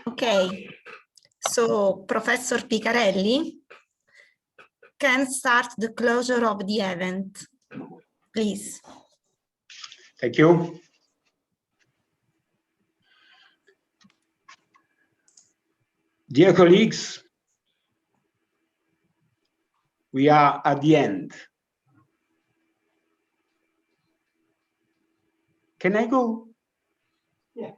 Okay, so Professor Picarelli can start the closure of the event, please. Thank you. Dear colleagues, we are at the end. Can I go? Yeah.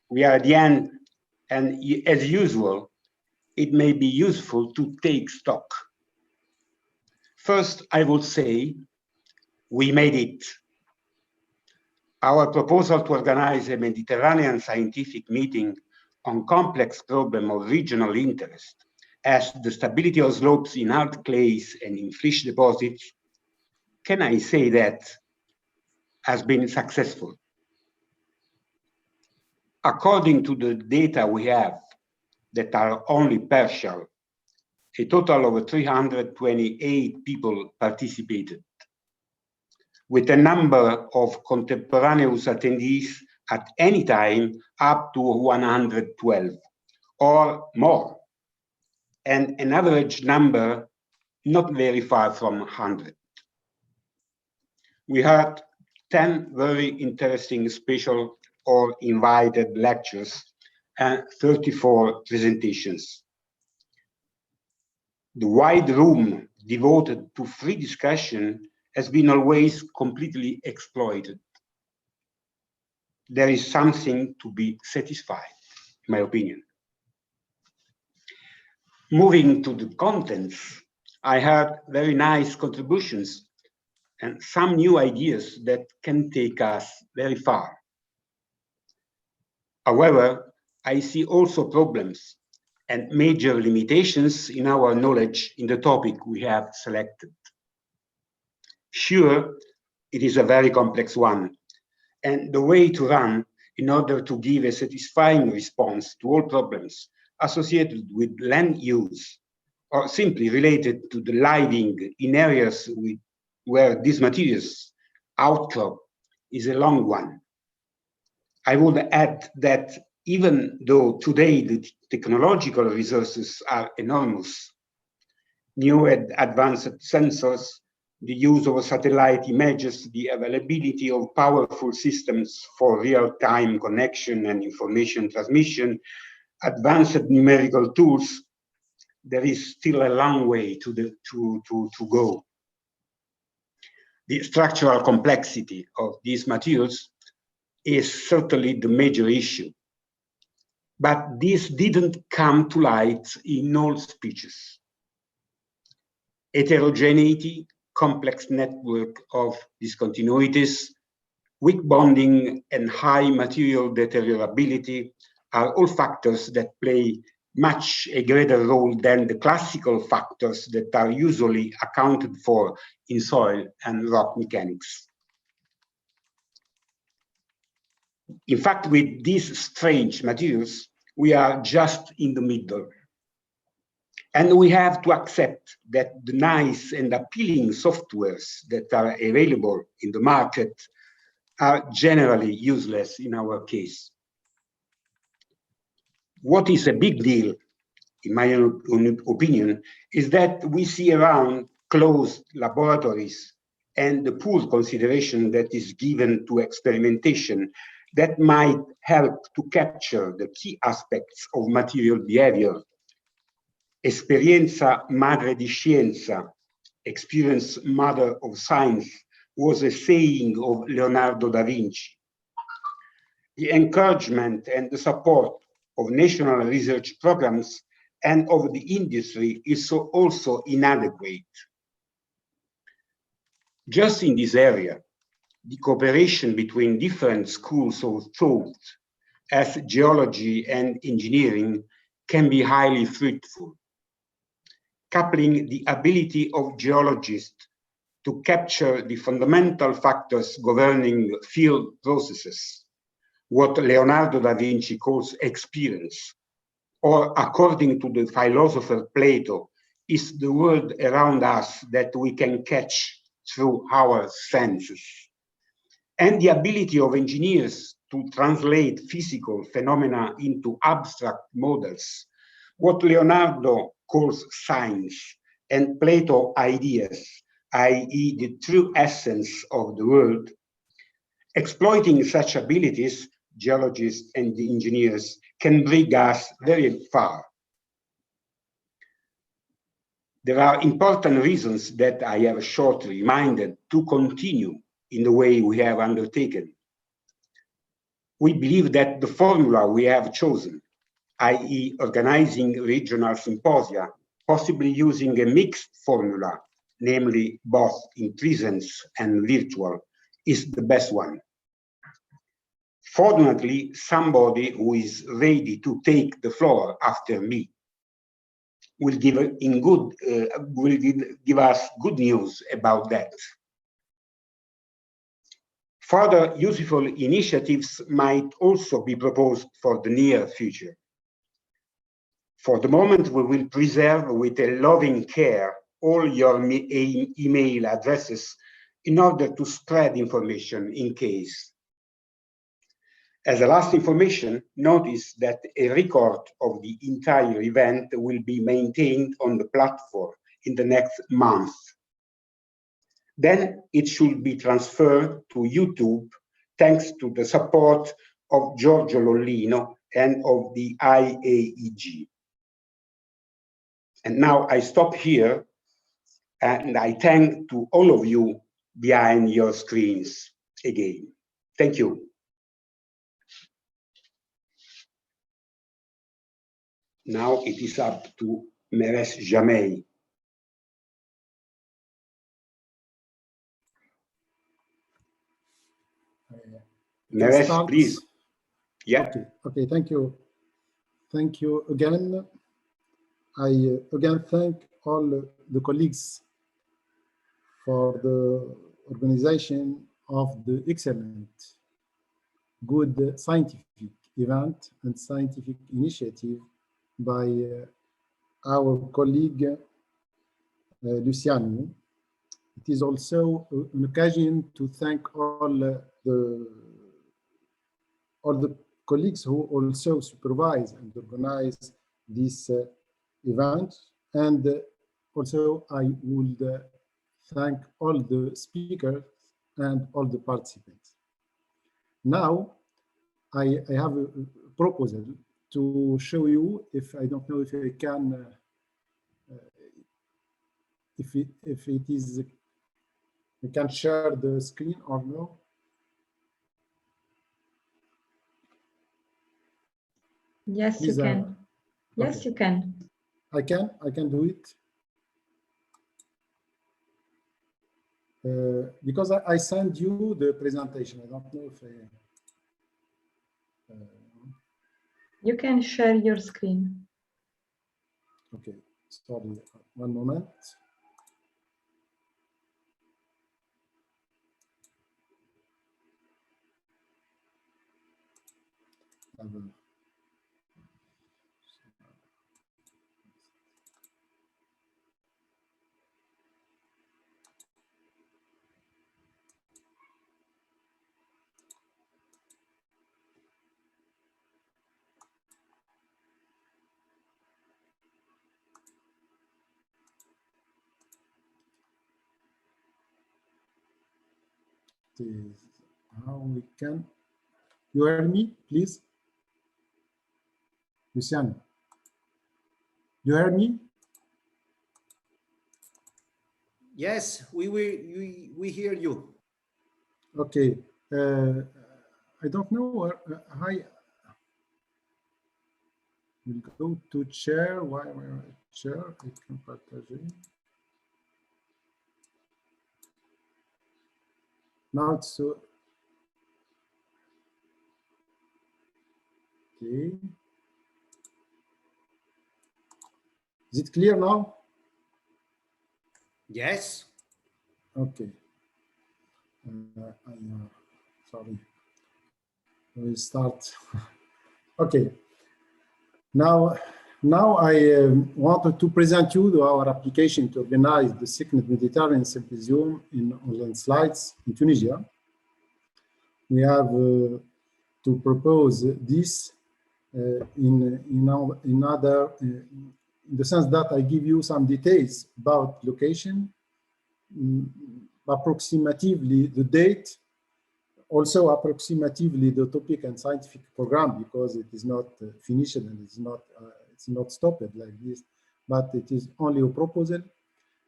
We are at the end, and as usual, it may be useful to take stock. First, I would say we made it. Our proposal to organize a Mediterranean scientific meeting on complex problems of regional interest, as the stability of slopes in hard clays and in fish deposits, can I say that has been successful? According to the data we have, that are only partial, a total of 328 people participated, with a number of contemporaneous attendees at any time up to 112 or more, and an average number not very far from 100. We had 10 very interesting special or invited lectures and 34 presentations. The wide room devoted to free discussion has been always completely exploited. There is something to be satisfied, in my opinion. Moving to the contents, I heard very nice contributions and some new ideas that can take us very far. However, I see also problems and major limitations in our knowledge in the topic we have selected. Sure, it is a very complex one, and the way to run in order to give a satisfying response to all problems associated with land use or simply related to the living in areas where these materials outcrop is a long one. I would add that even though today the technological resources are enormous, new and advanced sensors, the use of satellite images, the availability of powerful systems for real-time connection and information transmission, advanced numerical tools, there is still a long way to go. The structural complexity of these materials is certainly the major issue. But this didn't come to light in all speeches. Heterogeneity, complex network of discontinuities, weak bonding, and high material deteriorability are all factors that play much a greater role than the classical factors that are usually accounted for in soil and rock mechanics. In fact, with these strange materials, we are just in the middle. And we have to accept that the nice and appealing softwares that are available in the market are generally useless in our case. What is a big deal, in my own opinion, is that we see around closed laboratories and the poor consideration that is given to experimentation that might help to capture the key aspects of material behavior. Esperienza madre di scienza, experience mother of science, was a saying of Leonardo da Vinci. The encouragement and the support of national research programs and of the industry is also inadequate. Just in this area, the cooperation between different schools of thought, as geology and engineering, can be highly fruitful. Coupling the ability of geologists to capture the fundamental factors governing field processes, what Leonardo da Vinci calls experience, or according to the philosopher Plato, is the world around us that we can catch through our senses. And the ability of engineers to translate physical phenomena into abstract models, what Leonardo calls science, and Plato ideas, i.e. the true essence of the world. Exploiting such abilities, geologists and engineers can bring us very far. There are important reasons that I have shortly reminded to continue in the way we have undertaken. We believe that the formula we have chosen, i.e. organizing regional symposia, possibly using a mixed formula, namely both in presence and virtual, is the best one. Fortunately, somebody who is ready to take the floor after me will give us good news about that. Further useful initiatives might also be proposed for the near future. For the moment, we will preserve with a loving care all your email addresses in order to spread information in case. As a last information, notice that a record of the entire event will be maintained on the platform in the next month. Then it should be transferred to YouTube thanks to the support of Giorgio Lollino and of the IAEG. And now I stop here and I thank to all of you behind your screens again. Thank you. Now it is up to Meres Jamei. Meres, please. Yeah. Okay, thank you. Thank you again. I again thank all the colleagues for the organization of the excellent, good scientific event and scientific initiative by our colleague Luciano. It is also an occasion to thank all the colleagues who also supervise and organize this event. And also I would thank all the speakers and all the participants. Now, I have a proposal to show you, if I don't know if I can, if it is, we can share the screen or no. Yes, you can. Yes, okay. You can. I can do it. Because I send you the presentation. I don't know if you can share your screen. Okay, sorry, one moment. How we can, you hear me, please? Luciano, you hear me? Yes, we hear you. Okay, I don't know where I will go to share. Why share? I can partage. Now it's so. Okay. Is it clear now? Yes. Okay. Sorry. We start. Okay. Now Now I wanted to present you our application to organize the second Mediterranean Symposium in online slides in Tunisia. We have to propose this in the sense that I give you some details about location, approximately the date, also approximately the topic and scientific program, because it is not finished and it's not stopped like this, but it is only a proposal.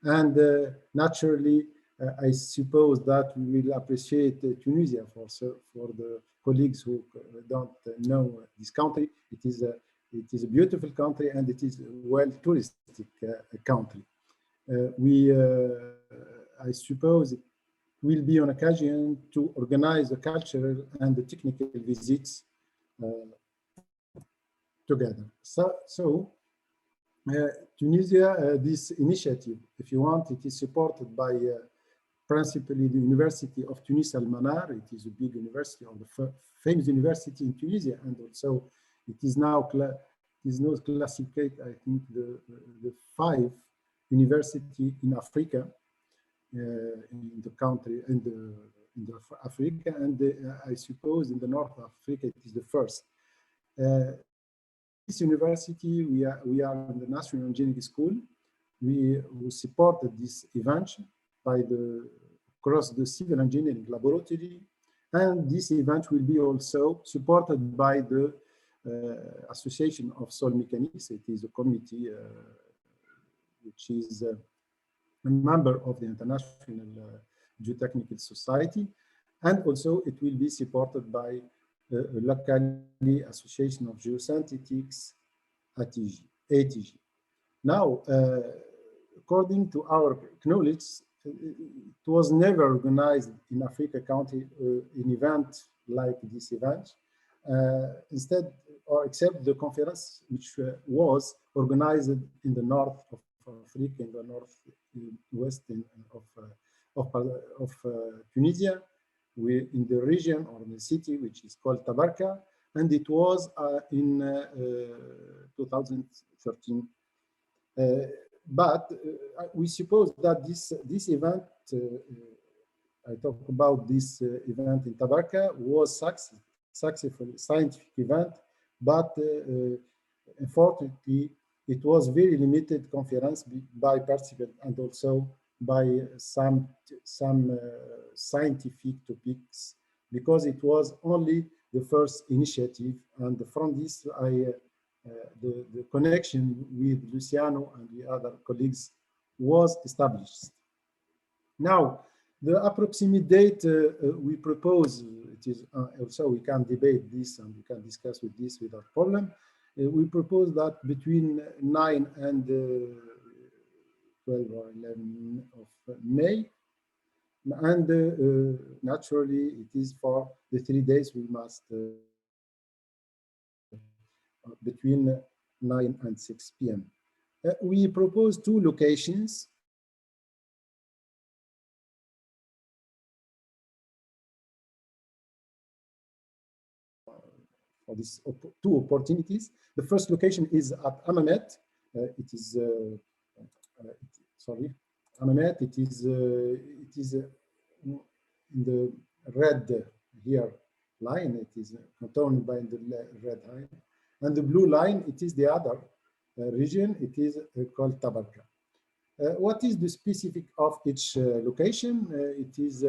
And naturally, I suppose that we will appreciate Tunisia for the colleagues who don't know this country. It is a beautiful country and it is a well touristic country. I suppose it will be an occasion to organize the cultural and the technical visits together. So Tunisia, this initiative, if you want, it is supported by principally the University of Tunis Al Manar. It is a big university, or the famous university in Tunisia, and also it is now classified, I think, the 5 university in Africa, in the country, in the Africa, and I suppose in the North Africa it is the first. This university, we are in the National Engineering School. We supported this event by across the civil engineering laboratory, and this event will be also supported by the Association of Soil Mechanics. It is a committee which is a member of the International Geotechnical Society, and also it will be supported by locally Association of Geosynthetics, ATG. Now, according to our knowledge, it was never organized in Africa country an event like this event. Instead, or except the conference, which was organized in the north of Africa, in the northwest of Tunisia, in the region or in the city which is called Tabarka, and it was in 2013. But we suppose that this event, I talk about this event in Tabarka, was successful scientific event, but unfortunately it was very limited conference by participants and also by some scientific topics, because it was only the first initiative, and from this the connection with Luciano and the other colleagues was established. Now, the approximate date we propose, it is also we can debate this and we can discuss with this without problem. We propose that between 9 and 12 or 11 of May, and naturally it is for the 3 days we must between 9 and 6 p.m. We propose 2 locations. For these 2 opportunities. The first location is at Amamet. It is Amamet. It is in the red here line. It is contained by the red line, and the blue line. It is the other region. It is called Tabarka. What is the specific of each location? It is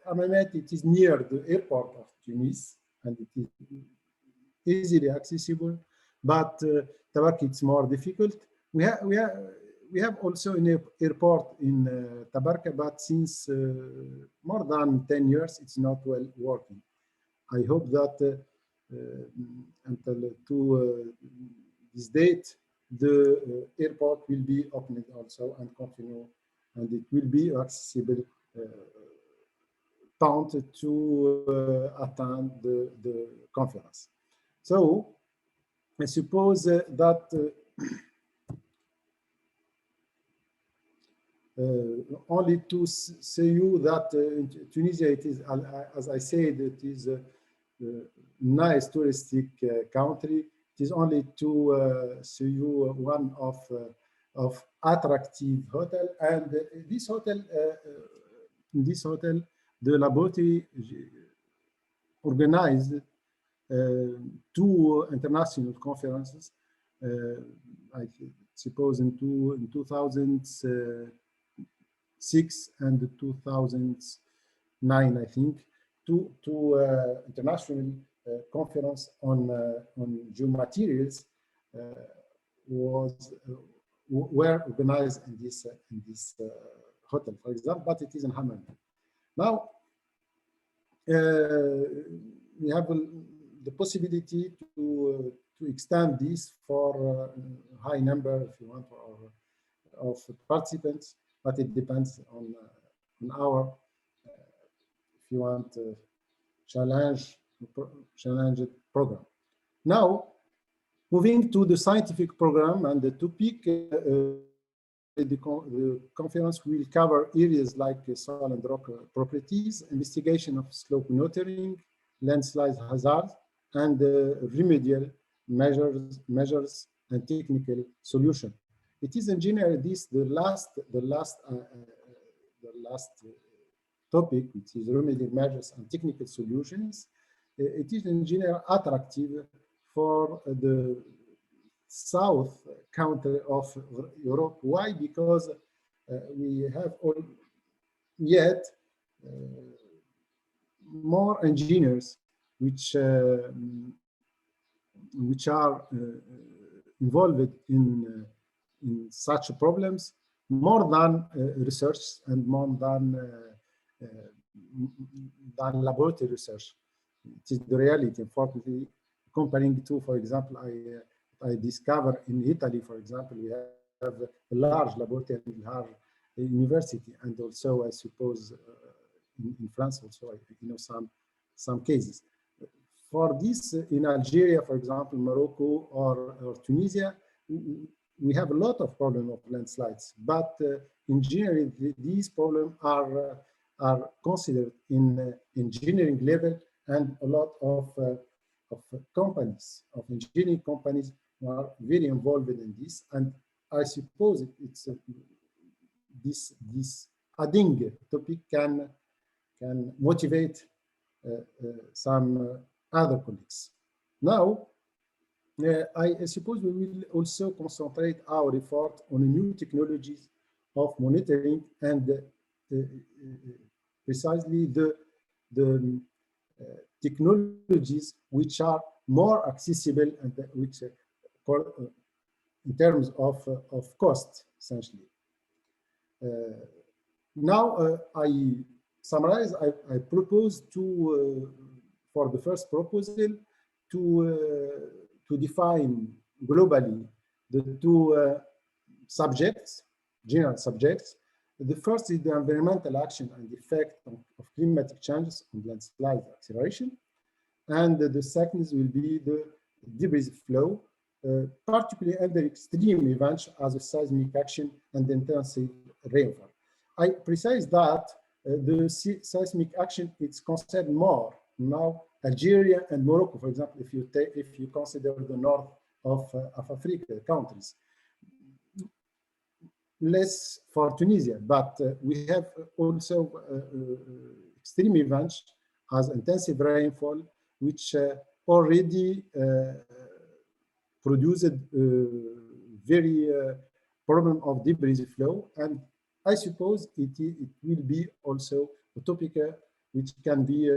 Amamet. It is near the airport of Tunis, and it is easily accessible, but Tabarka it's more difficult. We have also an airport in Tabarka, but since more than 10 years it's not well working. I hope that until this date the airport will be opened also and continue, and it will be accessible point to attend the conference. So I suppose that only to say you that in Tunisia it is, as I said, it is a nice touristic country. It is only to show you one of attractive hotel, and this hotel, in this hotel, the laboratory organized two international conferences. I suppose in 2006 and 2009, I think, two international conference on geomaterials were organized in this hotel, for example, but it is in Hamam. Now we have the possibility to extend this for a high number, if you want, of participants, but it depends on our, if you want, challenge program. Now, moving to the scientific program and the topic, the conference will cover areas like soil and rock properties, investigation of slope monitoring, landslide hazard, and remedial measures and technical solution. It is in general this the last topic, which is remedial measures and technical solutions. It is in general attractive for the south country of Europe. Why? Because we have yet more engineers which are involved in such problems, more than research and more than laboratory research. It is the reality, unfortunately, comparing to, for example, I discovered in Italy, for example, we have a large laboratory and large university, and also I suppose in France also, I know some cases. For this, in Algeria, for example, Morocco or Tunisia, we have a lot of problems of landslides, but in general, these problems are considered in engineering level, and a lot of companies, of engineering companies, are very involved in this. And I suppose it's this adding topic can motivate some other colleagues. Now, I suppose we will also concentrate our effort on new technologies of monitoring and precisely the technologies which are more accessible and which in terms of cost, essentially. Now I summarize. I propose to for the first proposal to define globally the two subjects, general subjects. The first is the environmental action and the effect of climatic changes on landslide acceleration, and the second will be the debris flow, particularly under extreme events as a seismic action and intensive rainfall. I precise that the seismic action is concerned more now Algeria and Morocco, for example, if you consider the north of Africa countries. Less for Tunisia, but we have also extreme events as intensive rainfall, which already produced very problem of debris flow, and I suppose it will be also a topic which can be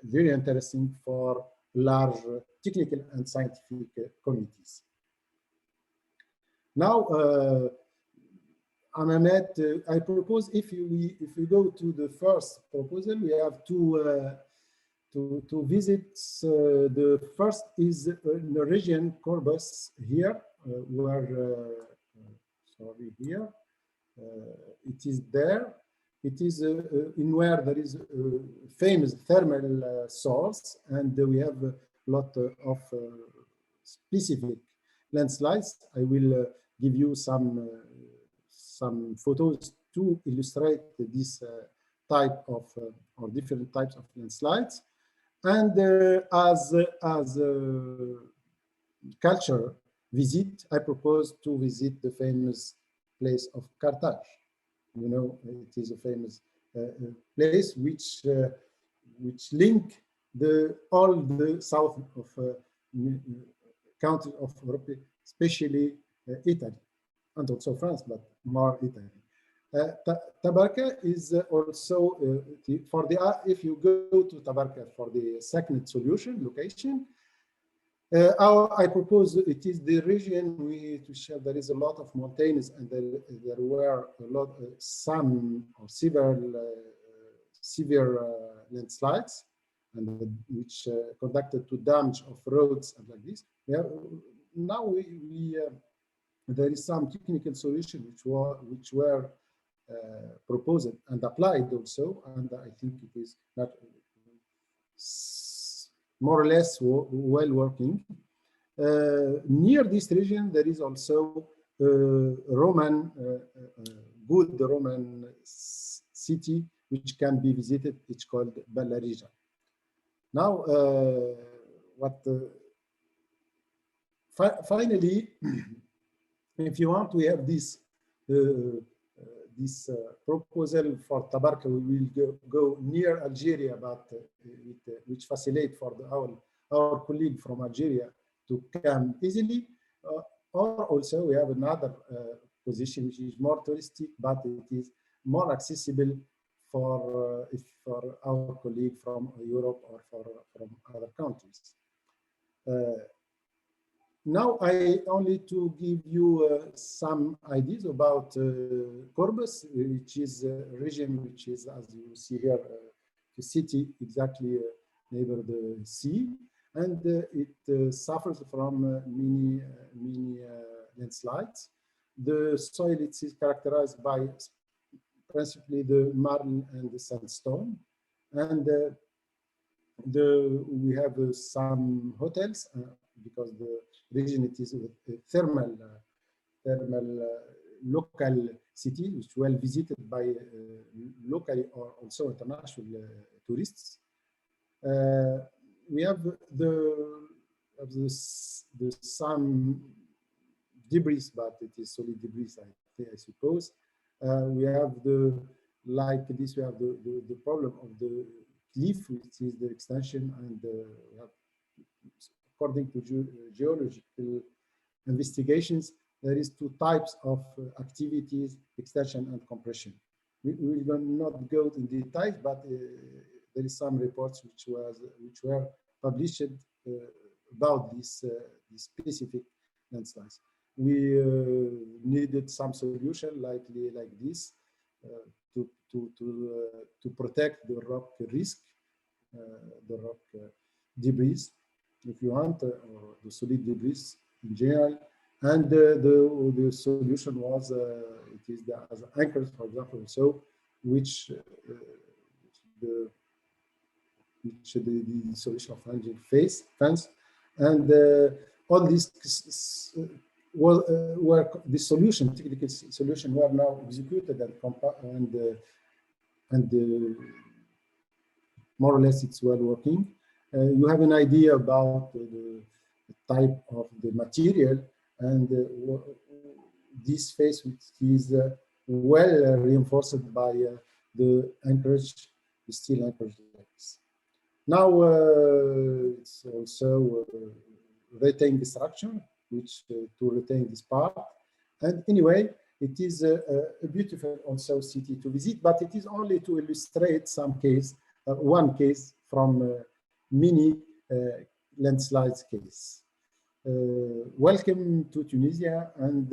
very interesting for large technical and scientific communities. Now, I propose if we go to the first proposal, we have two visits. The first is in the region Corbus here, here. It is there. It is in where there is a famous thermal source, and we have a lot of specific landslides. I will give you some photos to illustrate this type of or different types of landslides. And as culture visit, I propose to visit the famous place of Carthage. You know, it is a famous place which link all the south of countries of Europe, especially Italy, and also France, but more Italy. Tabarka is also for the if you go to Tabarka for the second solution location. I propose it is the region which there is a lot of mountains, and there were a lot some or severe landslides, and which conducted to damage of roads and like this. Now there is some technical solution which were proposed and applied also, and I think it is not more or less well working. Near this region, there is also Roman, good Roman city which can be visited. It's called Ballarija. Now, finally, if you want, we have this proposal for Tabarka. We will go near Algeria, but which facilitate for our colleague from Algeria to come easily. Or also we have another position which is more touristic, but it is more accessible for our colleague from Europe or from other countries. Now, I only to give you some ideas about Corbus, which is a region which is, as you see here, the city exactly neighbor the sea, and it suffers from many landslides. The soil is characterized by principally the marl and the sandstone, and we have some hotels because the region it is a thermal local city which well visited by locally or also international tourists. We have some debris, but it is solid debris, I suppose. We have like this. We have the problem of the cliff, which is the extension, and we have, according to geological investigations, there is two types of activities: extension and compression. We will not go into details, but there is some reports which were published about this specific landslides. We needed some solution like this to protect the rock risk, the rock debris, if you want, or the solid debris in general. And the solution was it is as anchors, for example, so which the solution of hinging fence, and all these were the solution, technical solution, were now executed and more or less it's well working. You have an idea about the type of the material, and this face which is well reinforced by the anchorage, the steel anchorage. Now it's also retaining structure, which to retain this part. And anyway, it is a beautiful also city to visit, but it is only to illustrate some case, one case from many landslides case. Welcome to Tunisia, and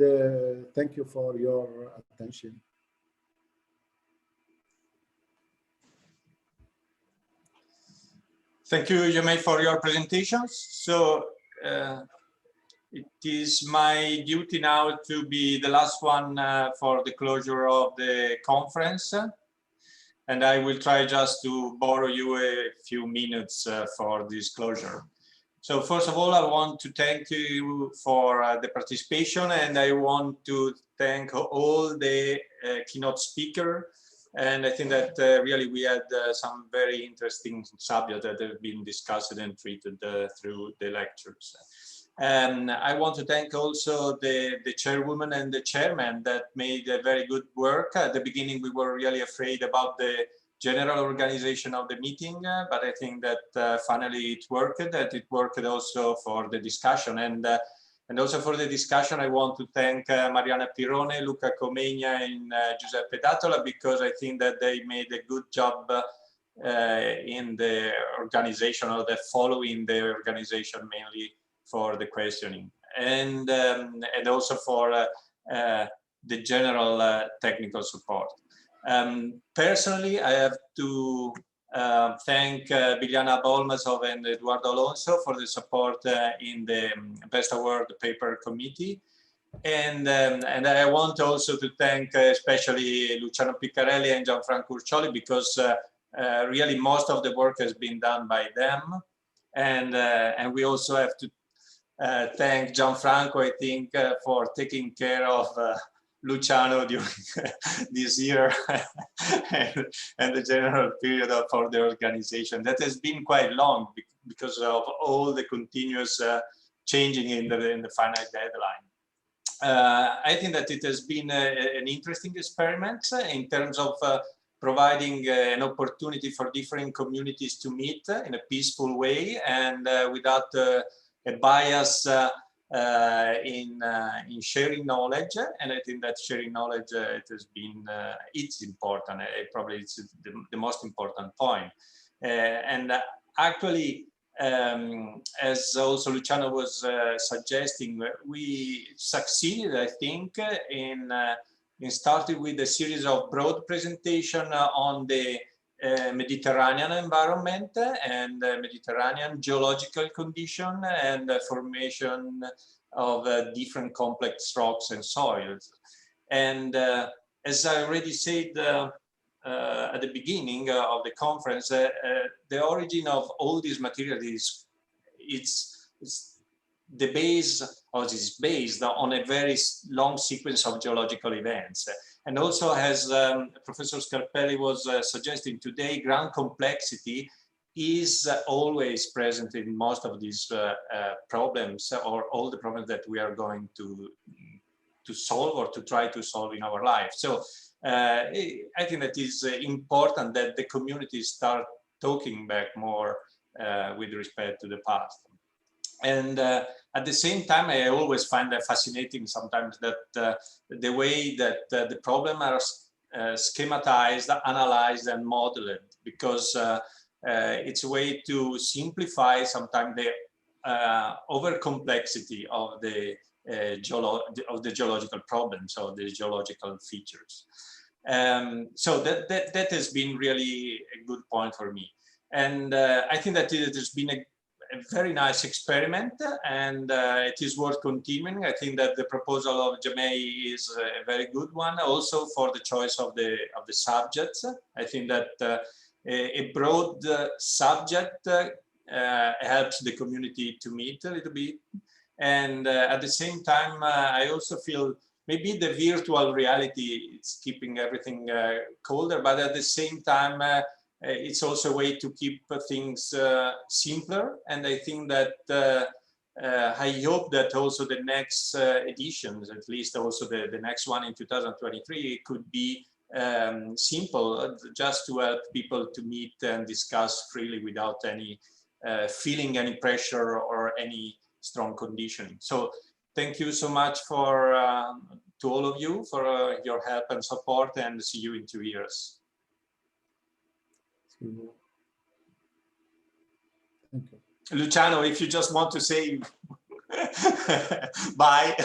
thank you for your attention. Thank you, Yamei, for your presentations. So it is my duty now to be the last one for the closure of the conference. And I will try just to borrow you a few minutes for this closure. So first of all, I want to thank you for the participation, and I want to thank all the keynote speakers And I think that really we had some very interesting subjects that have been discussed and treated through the lectures. I want to thank also the chairwoman and the chairman that made a very good work. At the beginning, we were really afraid about the general organization of the meeting, but I think that finally it worked, that it worked also for the discussion. And also for the discussion, I want to thank Mariana Pirone, Luca Comegna, and Giuseppe Datola, because I think that they made a good job in the organization, or the following the organization mainly for the questioning, and also for the general technical support. Personally, I have to thank Biljana Bolmasov and Eduardo Alonso for the support in the Best Award Paper Committee. And I want also to thank especially Luciano Piccarelli and Gianfranco Urcioli, because really most of the work has been done by them. And we also have to thank Gianfranco, I think, for taking care of Luciano during this year and the general period for the organization. That has been quite long because of all the continuous changing in the final deadline. I think that it has been an interesting experiment in terms of providing an opportunity for different communities to meet in a peaceful way and without a bias in sharing knowledge. And I think that sharing knowledge it has been it's important. Probably it's the most important point. And actually, as also Luciano was suggesting, we succeeded, I think, in starting with a series of broad presentation on the Mediterranean environment and Mediterranean geological condition and formation of different complex rocks and soils. And as I already said at the beginning of the conference, the origin of all these materials is the base, or is based on a very long sequence of geological events. And also, as Professor Scarpelli was suggesting today, ground complexity is always present in most of these problems, or all the problems that we are going to solve or to try to solve in our life. So I think that is important that the communities start talking back more with respect to the past. And at the same time, I always find that fascinating sometimes that the way that the problems are schematized, analyzed, and modeled, because it's a way to simplify sometimes the over complexity of the geological problems, or the geological features. So that has been really a good point for me. And I think that it has been a very nice experiment, and it is worth continuing. I think that the proposal of Jamei is a very good one, also for the choice of the subjects. I think that a broad subject helps the community to meet a little bit, and at the same time, I also feel maybe the virtual reality is keeping everything colder, but at the same time, it's also a way to keep things simpler. And I think that I hope that also the next editions, at least also the next one in 2023, could be simple, just to help people to meet and discuss freely without any feeling any pressure or any strong conditioning. So thank you so much for to all of you for your help and support, and see you in 2 years. Thank you. Luciano, if you just want to say bye.